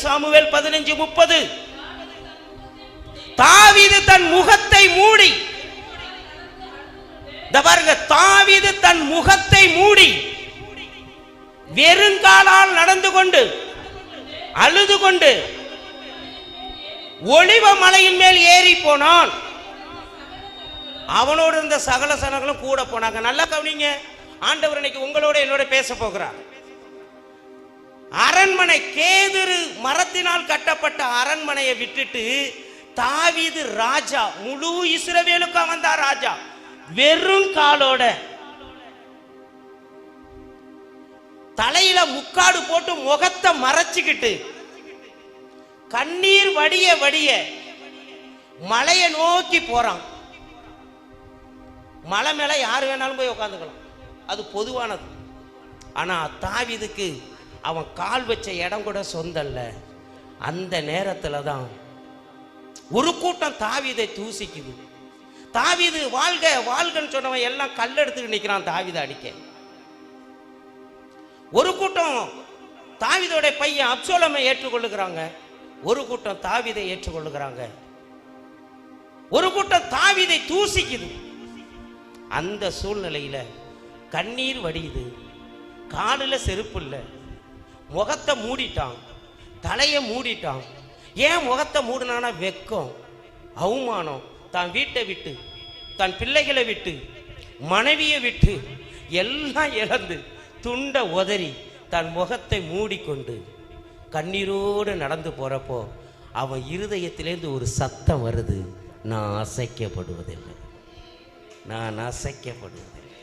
Samuel 15:30. தாவீது தன் முகத்தை மூடி, பாருங்க, தாவீது தன் முகத்தை மூடி வெறுங்காலால் நடந்து கொண்டு அழுது கொண்டு ஒலிவ மலையின் மேல் ஏறி போனான். அவனோடு இருந்த சகல சனங்களும் கூட போனாங்க. நல்லா கவனிங்க, ஆண்டவர் இன்னைக்கு உங்களோட என்னோட பேச போகிறார். அரண்மனை, கேதுரு மரத்தினால் கட்டப்பட்ட அரண்மனையை விட்டுட்டு தாவீது ராஜா, முழு இஸ்ரவேலுக்கு வந்தா ராஜா, வெறும் காலோட, தலையில முக்காடு போட்டு முகத்தை மறைச்சுக்கிட்டு கண்ணீர் வடிய வடிய மலையை நோக்கி போறான். மலை மேல யாரு வேணாலும் போய் உட்காந்துக்கலாம், அது பொதுவானது. ஆனா தாவீதுக்கு அவன் கால் வச்ச இடம் கூட சொந்தல்ல. அந்த நேரத்துல தான் ஒரு கூட்டம் தாவீதை தூசிக்குது. தாவீது வாழ்க வாழ்கன்னு சொன்னவன் எல்லாம் கல் எடுத்துட்டு நிக்கிறான் தாவீதை அடிக்க. ஒரு கூட்டம் தாவீதோட பையன் அப்சலோமை ஏற்றுக்கொள்ளுகிறாங்க, ஒரு கூட்டம் தாவீதை ஏற்றுக்கொள்ளுகிறாங்க, ஒரு கூட்டம் தாவீதை தூசிக்குது. அந்த சூழ்நிலையில கண்ணீர் வடியுது, காலில் செருப்பு இல்லை, முகத்தை மூடிட்டான், தலையை மூடிட்டான். ஏன் முகத்தை மூடினானா? வெக்கம், அவமானம், தான் வீட்டை விட்டு, தன் பிள்ளைகளை விட்டு, மனைவியை விட்டு எல்லாம் இழந்து துண்டை உதறி தன் முகத்தை மூடிக்கொண்டு கண்ணீரோடு நடந்து போறப்போ அவன் இருதயத்திலேருந்து ஒரு சத்தம் வருது, நான் அசைக்கப்படுவதில்லை, நான் அசைக்கப்படுவதில்லை,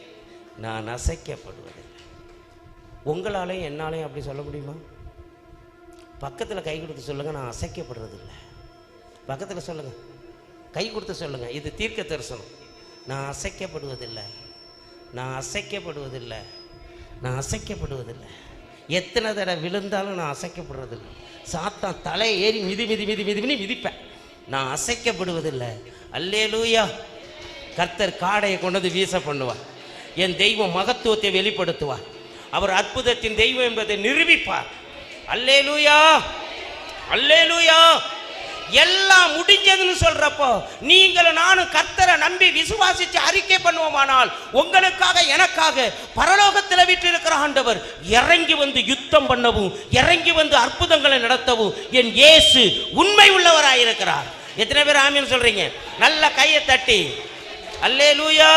நான் அசைக்கப்படுவதில்லை. உங்களாலையும் என்னாலையும் அப்படி சொல்ல முடியுமா? பக்கத்தில் கை கொடுத்து சொல்லுங்க, நான் அசைக்கப்படுறதில்லை. பக்கத்தில் சொல்லுங்க, கை கொடுத்து சொல்லுங்க, இது தீர்க்க தரிசனம். நான் அசைக்கப்படுவதில்லை, நான் அசைக்கப்படுவதில்லை, நான் அசைக்கப்படுவதில்லை. எத்தனை தடவை விழுந்தாலும் நான் அசைக்கப்படுறதில்லை. சாத்தான் தலையை ஏறி மிதி மிதி மிதி மிதினு மிதிப்பேன், நான் அசைக்கப்படுவதில்லை. அல்லேலூயா. கர்த்தர் காடையை கொண்டது வீச பண்ணுவார். என் தெய்வம் மகத்துவத்தை வெளிப்படுத்துவார். அவர் அற்புதத்தின் தெய்வம் என்பதை நிரூபிப்பார். அல்லேலூயா, அல்லேலூயா. எல்லாம் முடிஞ்சதுன்னு சொல்றப்போ நீங்களும் நானும் கர்த்தரை நம்பி விசுவாசிச்சு அறிக்கை பண்ணுவோமானால், உங்களுக்காக எனக்காக பரலோகத்தில் வீற்றிருக்கிற ஆண்டவர் இறங்கி வந்து யுத்தம் பண்ணவும், இறங்கி வந்து அற்புதங்களை நடத்தவும் என் இயேசு உண்மை உள்ளவராயிருக்கிறார். எத்தனை பேர் ஆமீன் சொல்றீங்க? நல்ல கையை தட்டி அல்லேலூயா.